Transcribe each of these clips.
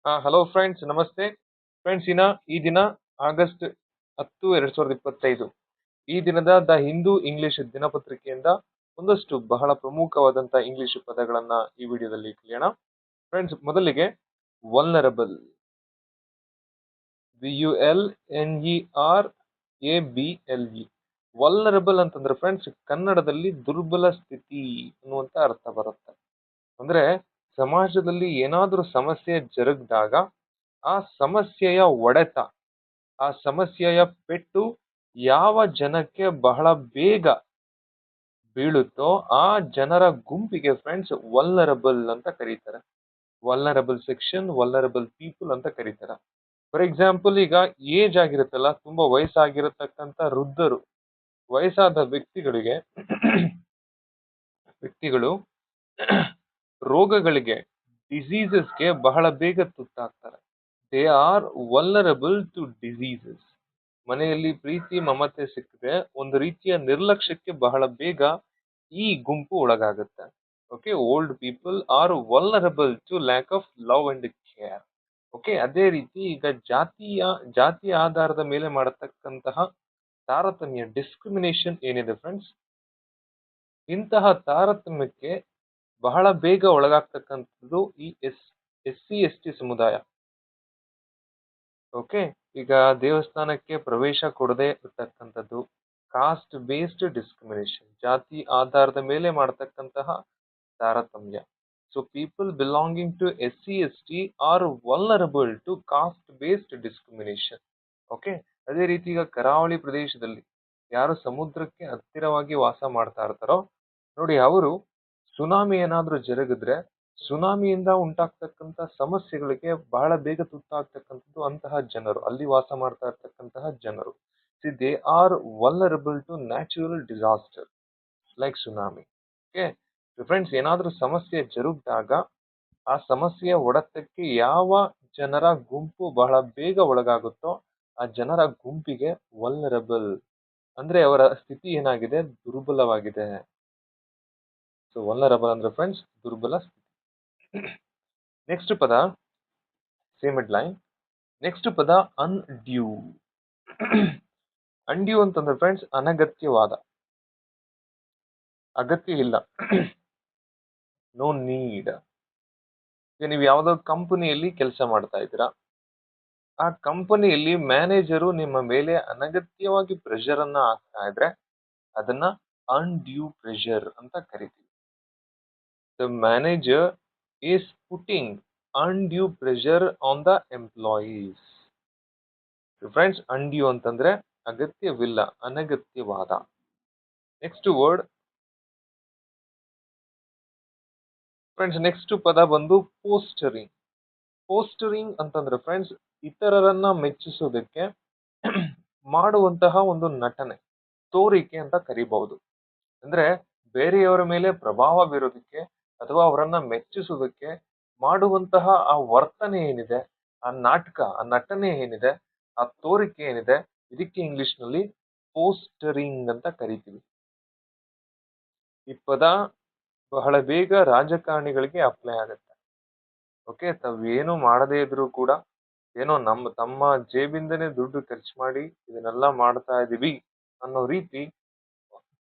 Hello friends, ನಮಸ್ತೆ friends. ಈ ದಿನ ಆಗಸ್ಟ್ 10, 2025. ಈ ದಿನದ ದ ಹಿಂದೂ ಇಂಗ್ಲಿಷ್ ದಿನಪತ್ರಿಕೆಯಿಂದ ಒಂದಷ್ಟು ಬಹಳ ಪ್ರಮುಖವಾದಂತಹ ಇಂಗ್ಲಿಷ್ ಪದಗಳನ್ನ ಈ ವಿಡಿಯೋದಲ್ಲಿ ಕಲಿಯೋಣ. ಫ್ರೆಂಡ್ಸ್, ಮೊದಲಿಗೆ ವಲ್ನರಬಲ್, VULNERABLE. ವಲ್ನರಬಲ್ ಅಂತಂದ್ರೆ ಫ್ರೆಂಡ್ಸ್, ಕನ್ನಡದಲ್ಲಿ ದುರ್ಬಲ ಸ್ಥಿತಿ ಅನ್ನುವಂತ ಅರ್ಥ ಬರುತ್ತೆ. ಅಂದ್ರೆ ಸಮಾಜದಲ್ಲಿ ಏನಾದ್ರೂ ಸಮಸ್ಯೆ ಜರುಗಿದಾಗ ಆ ಸಮಸ್ಯೆಯ ಒಡೆತ, ಆ ಸಮಸ್ಯೆಯ ಪೆಟ್ಟು ಯಾವ ಜನಕ್ಕೆ ಬಹಳ ಬೇಗ ಬೀಳುತ್ತೋ ಆ ಜನರ ಗುಂಪಿಗೆ ಫ್ರೆಂಡ್ಸ್ ವಲ್ನರಬಲ್ ಅಂತ ಕರೀತಾರೆ. ವಲ್ನರಬಲ್ ಸೆಕ್ಷನ್, ವಲ್ನರಬಲ್ ಪೀಪಲ್ ಅಂತ ಕರೀತಾರೆ. ಫಾರ್ ಎಕ್ಸಾಂಪಲ್, ಈಗ ಏಜ್ ಆಗಿರುತ್ತಲ್ಲ, ತುಂಬಾ ವಯಸ್ಸಾಗಿರತಕ್ಕಂತ ವೃದ್ಧರು, ವಯಸ್ಸಾದ ವ್ಯಕ್ತಿಗಳು ರೋಗಗಳಿಗೆ, ಡಿಸೀಸಸ್ಗೆ ಬಹಳ ಬೇಗ ತುತ್ತಾಗ್ತಾರೆ. They are vulnerable to diseases. ಮನೆಯಲ್ಲಿ ಪ್ರೀತಿ ಮಮತೆ ಸಿಕ್ಕದೆ ಒಂದು ರೀತಿಯ ನಿರ್ಲಕ್ಷ್ಯಕ್ಕೆ ಬಹಳ ಬೇಗ ಈ ಗುಂಪು ಒಳಗಾಗುತ್ತೆ. Okay, old people are vulnerable to lack of love and care. Okay, ಅದೇ ರೀತಿ ಈಗ ಜಾತಿಯ ಆಧಾರದ ಮೇಲೆ ಮಾಡತಕ್ಕಂತಹ ತಾರತಮ್ಯ, ಡಿಸ್ಕ್ರಿಮಿನೇಷನ್ ಏನಿದೆ ಫ್ರೆಂಡ್ಸ್, ಇಂತಹ ತಾರತಮ್ಯಕ್ಕೆ ಬಹಳ ಬೇಗ ಒಳಗಾಗ್ತಕ್ಕಂಥದ್ದು ಈ SC ST ಸಮುದಾಯ. ಓಕೆ, ಈಗ ದೇವಸ್ಥಾನಕ್ಕೆ ಪ್ರವೇಶ ಕೊಡದೆ ಇರ್ತಕ್ಕಂಥದ್ದು, ಕಾಸ್ಟ್ ಬೇಸ್ಡ್ ಡಿಸ್ಕ್ರಿಮಿನೇಷನ್, ಜಾತಿ ಆಧಾರದ ಮೇಲೆ ಮಾಡತಕ್ಕಂತಹ ತಾರತಮ್ಯ. So people belonging to SC ST are vulnerable to caste based discrimination. Okay, ಅದೇ ರೀತಿ ಈಗ ಕರಾವಳಿ ಪ್ರದೇಶದಲ್ಲಿ ಯಾರು ಸಮುದ್ರಕ್ಕೆ ಹತ್ತಿರವಾಗಿ ವಾಸ ಮಾಡ್ತಾ ಇರ್ತಾರೋ ನೋಡಿ, ಅವರು ಸುನಾಮಿ ಏನಾದ್ರೂ ಜರುಗಿದ್ರೆ ಸುನಾಮಿಯಿಂದ ಉಂಟಾಗ್ತಕ್ಕಂಥ ಸಮಸ್ಯೆಗಳಿಗೆ ಬಹಳ ಬೇಗ ತುತ್ತಾಗ್ತಕ್ಕಂಥದ್ದು ಅಂತಹ ಜನರು, ಅಲ್ಲಿ ವಾಸ ಮಾಡ್ತಾ ಇರ್ತಕ್ಕಂತಹ ಜನರು. They are vulnerable to natural disaster like tsunami. Okay friends, ಏನಾದ್ರೂ ಸಮಸ್ಯೆ ಜರುಗಿದಾಗ ಆ ಸಮಸ್ಯೆಯ ಹೊಡೆತಕ್ಕೆ ಯಾವ ಜನರ ಗುಂಪು ಬಹಳ ಬೇಗ ಒಳಗಾಗುತ್ತೋ ಆ ಜನರ ಗುಂಪಿಗೆ ವಲ್ನರಬಲ್ ಅಂದ್ರೆ ಅವರ ಸ್ಥಿತಿ ಏನಾಗಿದೆ, ದುರ್ಬಲವಾಗಿದೆ. ಸೊ ವಲ್ನರಬಲ್ ಅಂದ್ರೆ ಫ್ರೆಂಡ್ಸ್ ದುರ್ಬಲ ಸ್ಥಿತಿ. ನೆಕ್ಸ್ಟ್ ಪದ, ಸೇಮ್ ಲೈನ್. ನೆಕ್ಸ್ಟ್ ಪದ ಅನ್ಡ್ಯೂ. ಅನ್ಡ್ಯೂ ಅಂತಂದ್ರೆ ಫ್ರೆಂಡ್ಸ್ ಅನಗತ್ಯವಾದ, ಅಗತ್ಯ ಇಲ್ಲ, ನೋ ನೀಡ್. ನೀವು ಯಾವ್ದೋ ಕಂಪನಿಯಲ್ಲಿ ಕೆಲಸ ಮಾಡ್ತಾ ಇದ್ದೀರಾ, ಆ ಕಂಪನಿಯಲ್ಲಿ ಮ್ಯಾನೇಜರು ನಿಮ್ಮ ಮೇಲೆ ಅನಗತ್ಯವಾಗಿ ಪ್ರೆಷರ್ ಅನ್ನ ಹಾಕ್ತಾ ಇದ್ರೆ ಅದನ್ನ ಅನ್ಡ್ಯೂ ಪ್ರೆಷರ್ ಅಂತ ಕರಿತೀವಿ. The manager is putting undue pressure on the employees. Friends, undue ಅಂತಂದ್ರೆ ಅಗತ್ಯವಿಲ್ಲ, ಅನಗತ್ಯವಾದ. ನೆಕ್ಸ್ಟ್ ವರ್ಡ್ ಫ್ರೆಂಡ್ಸ್, ನೆಕ್ಸ್ಟ್ ಪದ ಬಂದು ಪೋಸ್ಟರಿಂಗ್. ಪೋಸ್ಟರಿಂಗ್ ಅಂತಂದ್ರೆ ಫ್ರೆಂಡ್ಸ್ ಇತರರನ್ನ ಮೆಚ್ಚಿಸೋದಕ್ಕೆ ಮಾಡುವಂತಹ ಒಂದು ನಟನೆ, ತೋರಿಕೆ ಅಂತ ಕರಿಬಹುದು. ಅಂದ್ರೆ ಬೇರೆಯವರ ಮೇಲೆ ಪ್ರಭಾವ ಬೀರೋದಕ್ಕೆ ಅಥವಾ ಅವರನ್ನ ಮೆಚ್ಚಿಸೋದಕ್ಕೆ ಮಾಡುವಂತಹ ಆ ವರ್ತನೆ ಏನಿದೆ, ಆ ನಾಟಕ, ಆ ನಟನೆ ಏನಿದೆ, ಆ ತೋರಿಕೆ ಏನಿದೆ, ಇದಕ್ಕೆ ಇಂಗ್ಲಿಷ್ ನಲ್ಲಿ ಪೋಸ್ಟರಿಂಗ್ ಅಂತ ಕರಿತೀವಿ. ಈ ಪದ ಬಹಳ ಬೇಗ ರಾಜಕಾರಣಿಗಳಿಗೆ ಅಪ್ಲೈ ಆಗುತ್ತೆ. ಓಕೆ, ತಾವೇನು ಮಾಡದೇ ಇದ್ರು ಕೂಡ ಏನೋ ತಮ್ಮ ಜೇಬಿಂದನೇ ದುಡ್ಡು ಖರ್ಚು ಮಾಡಿ ಇದನ್ನೆಲ್ಲ ಮಾಡ್ತಾ ಇದೀವಿ ಅನ್ನೋ ರೀತಿ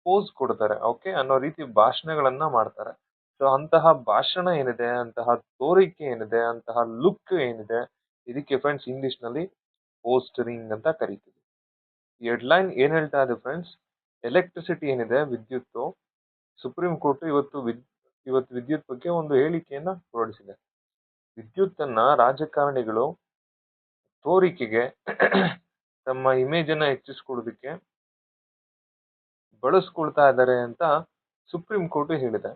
ಪೋಸ್ ಕೊಡ್ತಾರೆ. ಓಕೆ, ಅನ್ನೋ ರೀತಿ ಭಾಷಣಗಳನ್ನ ಮಾಡ್ತಾರೆ. ಸೊ ಅಂತಹ ಭಾಷಣ ಏನಿದೆ, ಅಂತಹ ತೋರಿಕೆ ಏನಿದೆ, ಅಂತಹ ಲುಕ್ ಏನಿದೆ, ಇದಕ್ಕೆ ಫ್ರೆಂಡ್ಸ್ ಇಂಗ್ಲಿಷ್ ನಲ್ಲಿ ಪೋಸ್ಟರಿಂಗ್ ಅಂತ ಕರಿತೀವಿ. ಈ ಹೆಡ್ಲೈನ್ ಏನ್ ಹೇಳ್ತಾ ಇದೆ ಫ್ರೆಂಡ್ಸ್, ಎಲೆಕ್ಟ್ರಿಸಿಟಿ ಏನಿದೆ, ವಿದ್ಯುತ್, ಸುಪ್ರೀಂ ಕೋರ್ಟ್ ಇವತ್ತು ವಿದ್ಯುತ್ ಬಗ್ಗೆ ಒಂದು ಹೇಳಿಕೆಯನ್ನ ಹೊರಡಿಸಿದೆ. ವಿದ್ಯುತ್ ಅನ್ನ ರಾಜಕಾರಣಿಗಳು ತೋರಿಕೆಗೆ ತಮ್ಮ ಇಮೇಜ್ ಅನ್ನ ಹೆಚ್ಚಿಸ್ಕೊಳ್ಳೋದಕ್ಕೆ ಬಳಸ್ಕೊಳ್ತಾ ಇದ್ದಾರೆ ಅಂತ ಸುಪ್ರೀಂ ಕೋರ್ಟ್ ಹೇಳಿದೆ.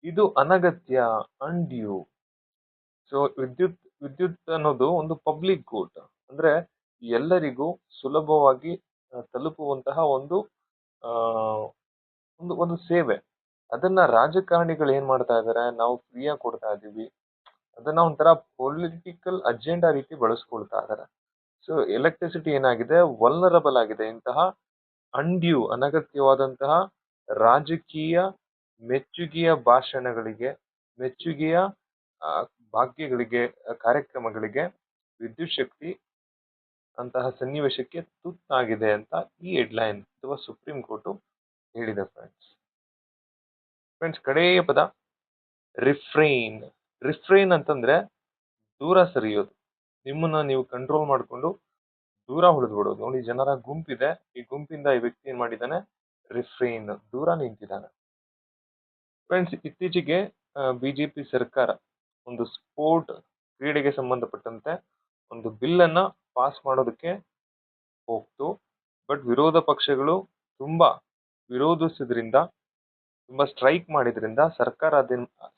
ಇದು ಅನಗತ್ಯ, ಅನ್ಡ್ಯೂ. ಸೊ ವಿದ್ಯುತ್ ಅನ್ನೋದು ಒಂದು ಪಬ್ಲಿಕ್ ಗುಡ್, ಅಂದ್ರೆ ಎಲ್ಲರಿಗೂ ಸುಲಭವಾಗಿ ತಲುಪುವಂತಹ ಒಂದು ಒಂದು ಸೇವೆ. ಅದನ್ನ ರಾಜಕಾರಣಿಗಳು ಏನ್ ಮಾಡ್ತಾ ಇದಾರೆ, ನಾವು ಫ್ರೀಯಾಗಿ ಕೊಡ್ತಾ ಇದೀವಿ, ಅದನ್ನ ಒಂಥರ ಪೊಲಿಟಿಕಲ್ ಅಜೆಂಡಾ ರೀತಿ ಬಳಸ್ಕೊಳ್ತಾ ಇದಾರೆ. ಸೊ ಎಲೆಕ್ಟ್ರಿಸಿಟಿ ಏನಾಗಿದೆ, ವಲ್ನರಬಲ್ ಆಗಿದೆ ಇಂತಹ ಅನ್ಡ್ಯೂ, ಅನಗತ್ಯವಾದಂತಹ ರಾಜಕೀಯ ಮೆಚ್ಚುಗೆಯ ಭಾಷಣಗಳಿಗೆ, ಮೆಚ್ಚುಗೆಯ ಭಾಗ್ಯಗಳಿಗೆ ಕಾರ್ಯಕ್ರಮಗಳಿಗೆ ವಿದ್ಯುತ್ ಶಕ್ತಿ ಅಂತಹ ಸನ್ನಿವೇಶಕ್ಕೆ ತುತ್ತಾಗಿದೆ ಅಂತ ಈ ಹೆಡ್ಲೈನ್ ಅಥವಾ ಸುಪ್ರೀಂ ಕೋರ್ಟ್ ಹೇಳಿದೆ ಫ್ರೆಂಡ್ಸ್ ಕಡೆಯ ಪದ ರಿಫ್ರೈನ್. ರಿಫ್ರೈನ್ ಅಂತಂದ್ರೆ ದೂರ ಸರಿಯೋದು, ನಿಮ್ಮನ್ನ ನೀವು ಕಂಟ್ರೋಲ್ ಮಾಡಿಕೊಂಡು ದೂರ ಉಳಿದ್ಬಿಡೋದು. ನೋಡಿ, ಜನರ ಗುಂಪಿದೆ, ಈ ಗುಂಪಿಂದ ಈ ವ್ಯಕ್ತಿ ಏನ್ ಮಾಡಿದ್ದಾನೆ, ರಿಫ್ರೈನ್, ದೂರ ನಿಂತಿದ್ದಾನೆ. ಫ್ರೆಂಡ್ಸ್, ಇತ್ತೀಚೆಗೆ ಬಿಜೆಪಿ ಸರ್ಕಾರ ಒಂದು ಸ್ಪೋರ್ಟ್ ಕ್ರೀಡೆಗೆ ಸಂಬಂಧಪಟ್ಟಂತೆ ಒಂದು ಬಿಲ್ ಅನ್ನ ಪಾಸ್ ಮಾಡೋದಕ್ಕೆ ಹೋಗ್ತು. ಬಟ್ ವಿರೋಧ ಪಕ್ಷಗಳು ತುಂಬಾ ವಿರೋಧಿಸಿದ್ರಿಂದ, ತುಂಬಾ ಸ್ಟ್ರೈಕ್ ಮಾಡಿದ್ರಿಂದ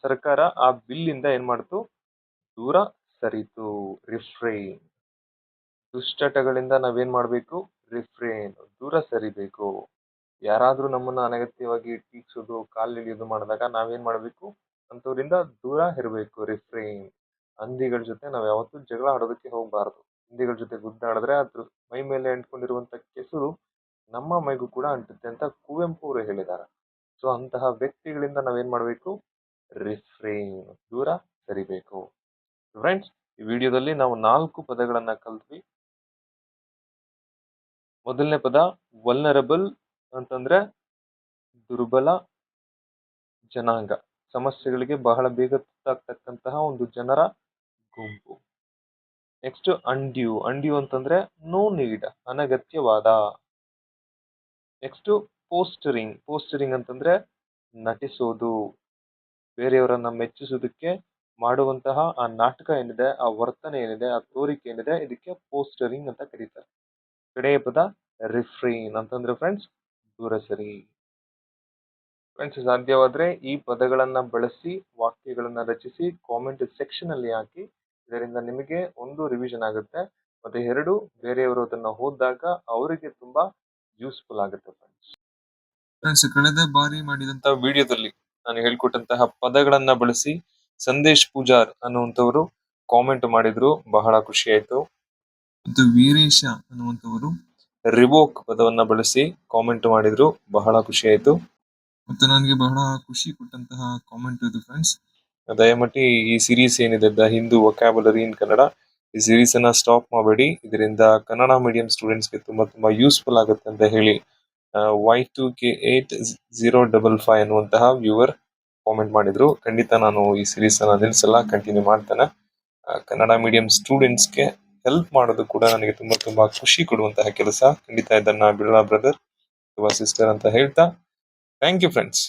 ಸರ್ಕಾರ ಆ ಬಿಲ್ ಇಂದ ಏನ್ ಮಾಡ್ತು, ದೂರ ಸರಿತು. ರಿಫ್ರೈನ್, ದುಶ್ಚಟಗಳಿಂದ ನಾವೇನ್ ಮಾಡ್ಬೇಕು, ರಿಫ್ರೈನ್, ದೂರ ಸರಿಬೇಕು. ಯಾರಾದ್ರೂ ನಮ್ಮನ್ನ ಅನಗತ್ಯವಾಗಿ ಟೀಕ್ಸೋದು, ಕಾಲೆಳೆಯೋದು ಮಾಡಿದಾಗ ನಾವೇನ್ ಮಾಡ್ಬೇಕು, ಅಂತವ್ರಿಂದ ದೂರ ಇರಬೇಕು. ರಿಫ್ರೈನ್. ಹಂದಿಗಳ ಜೊತೆ ನಾವ್ ಯಾವತ್ತೂ ಜಗಳ ಆಡೋದಕ್ಕೆ ಹೋಗ್ಬಾರ್ದು. ಹಂದಿಗಳ ಜೊತೆ ಗುದ್ದಾಡಿದ್ರೆ ಅದ್ರ ಮೈ ಮೇಲೆ ಅಂಟ್ಕೊಂಡಿರುವಂತ ಕೆಸರು ನಮ್ಮ ಮೈಗೂ ಕೂಡ ಅಂಟುತ್ತೆ ಅಂತ ಕುವೆಂಪು ಅವರು ಹೇಳಿದ್ದಾರೆ. ಸೊ ಅಂತಹ ವ್ಯಕ್ತಿಗಳಿಂದ ನಾವೇನ್ ಮಾಡ್ಬೇಕು, ರಿಫ್ರೈನ್, ದೂರ ಸರಿಬೇಕು. ಫ್ರೆಂಡ್ಸ್, ಈ ವಿಡಿಯೋದಲ್ಲಿ ನಾವು 4 ಪದಗಳನ್ನ ಕಲ್ತ್ವಿ. ಮೊದಲನೇ ಪದ ವಲ್ನರಬಲ್ ಅಂತಂದ್ರೆ ದುರ್ಬಲ ಜನಾಂಗ, ಸಮಸ್ಯೆಗಳಿಗೆ ಬಹಳ ಬೇಗ ತುತ್ತಾಗ್ತಕ್ಕಂತಹ ಒಂದು ಜನರ ಗುಂಪು. Next undue. ಅನ್ಡ್ಯೂ ಅಂತಂದ್ರೆ ನೋ ನೀಡ್, ಅನಗತ್ಯವಾದ. ನೆಕ್ಸ್ಟ್ ಪೋಸ್ಟರಿಂಗ್. ಪೋಸ್ಟರಿಂಗ್ ಅಂತಂದ್ರೆ ನಟಿಸೋದು, ಬೇರೆಯವರನ್ನ ಮೆಚ್ಚಿಸೋದಕ್ಕೆ ಮಾಡುವಂತಹ ಆ ನಾಟಕ ಏನಿದೆ, ಆ ವರ್ತನೆ ಏನಿದೆ, ಆ ತೋರಿಕೆ ಏನಿದೆ, ಇದಕ್ಕೆ ಪೋಸ್ಟರಿಂಗ್ ಅಂತ ಕರೀತಾರೆ. ಕಡೆಯ ಪದ ರಿಫ್ರೈನ್ ಅಂತಂದ್ರೆ ಫ್ರೆಂಡ್ಸ್ ದೂರ ಸರಿ. ಫ್ರೆಂಡ್ಸ್, ಸಾಧ್ಯವಾದ್ರೆ ಈ ಪದಗಳನ್ನ ಬಳಸಿ ವಾಕ್ಯಗಳನ್ನ ರಚಿಸಿ ಕಾಮೆಂಟ್ ಸೆಕ್ಷನ್ ಅಲ್ಲಿ ಹಾಕಿ. ಇದರಿಂದ ನಿಮಗೆ ಒಂದು ರಿವಿಷನ್ ಆಗುತ್ತೆ, ಮತ್ತೆ 2 ಬೇರೆಯವರು ಅದನ್ನ ಓದಿದಾಗ ಅವರಿಗೆ ತುಂಬಾ ಯೂಸ್ಫುಲ್ ಆಗುತ್ತೆ. ಫ್ರೆಂಡ್ಸ್, ಕಳೆದ ಬಾರಿ ಮಾಡಿದಂತ ವಿಡಿಯೋದಲ್ಲಿ ನಾನು ಹೇಳ್ಕೊಟ್ಟಂತಹ ಪದಗಳನ್ನ ಬಳಸಿ ಸಂದೇಶ್ ಪೂಜಾರ್ ಅನ್ನುವಂಥವರು ಕಾಮೆಂಟ್ ಮಾಡಿದ್ರು, ಬಹಳ ಖುಷಿ ಆಯ್ತು. ಮತ್ತು ವೀರೇಶ ಅನ್ನುವಂಥವರು ರಿವೋಕ್ ಪದವನ್ನ ಬಳಸಿ ಕಾಮೆಂಟ್ ಮಾಡಿದ್ರು, ಬಹಳ ಖುಷಿ ಆಯ್ತು. ಮತ್ತು ನನಗೆ ಬಹಳ ಖುಷಿ ಕೊಟ್ಟಂತಹ ಕಾಮೆಂಟ್ ಇದು ಫ್ರೆಂಡ್ಸ್. ದಯಮಾಡಿ ಈ ಸಿರೀಸ್ ಏನಿದೆ, ದ ಹಿಂದೂ ವೊಕ್ಯಾಬುಲರಿ ಇನ್ ಕನ್ನಡ, ಈ ಸಿರೀಸ್ ಅನ್ನ ಸ್ಟಾಪ್ ಮಾಡಬೇಡಿ. ಇದರಿಂದ ಕನ್ನಡ ಮೀಡಿಯಂ ಸ್ಟೂಡೆಂಟ್ಸ್ಗೆ ತುಂಬಾ ಯೂಸ್ಫುಲ್ ಆಗುತ್ತೆ ಅಂತ ಹೇಳಿ Y2K8055 ಅನ್ನುವಂತಹ ವ್ಯೂವರ್ ಕಾಮೆಂಟ್ ಮಾಡಿದ್ರು. ಖಂಡಿತ ನಾನು ಈ ಸಿರೀಸ್ ಅನ್ನ ನಿಲ್ಸಲ್ಲ, ಕಂಟಿನ್ಯೂ ಮಾಡ್ತೇನೆ. ಕನ್ನಡ ಮೀಡಿಯಂ ಸ್ಟೂಡೆಂಟ್ಸ್ಗೆ ಹೆಲ್ಪ್ ಮಾಡೋದು ಕೂಡ ನನಗೆ ತುಂಬಾ ಖುಷಿ ಕೊಡುವಂತಹ ಕೆಲಸ. ಖಂಡಿತ ಇದನ್ನ ಬಿಡಲ್ಲ ಬ್ರದರ್ ಅಥವಾ ಸಿಸ್ಟರ್ ಅಂತ ಹೇಳ್ತಾ, ಥ್ಯಾಂಕ್ ಯು ಫ್ರೆಂಡ್ಸ್.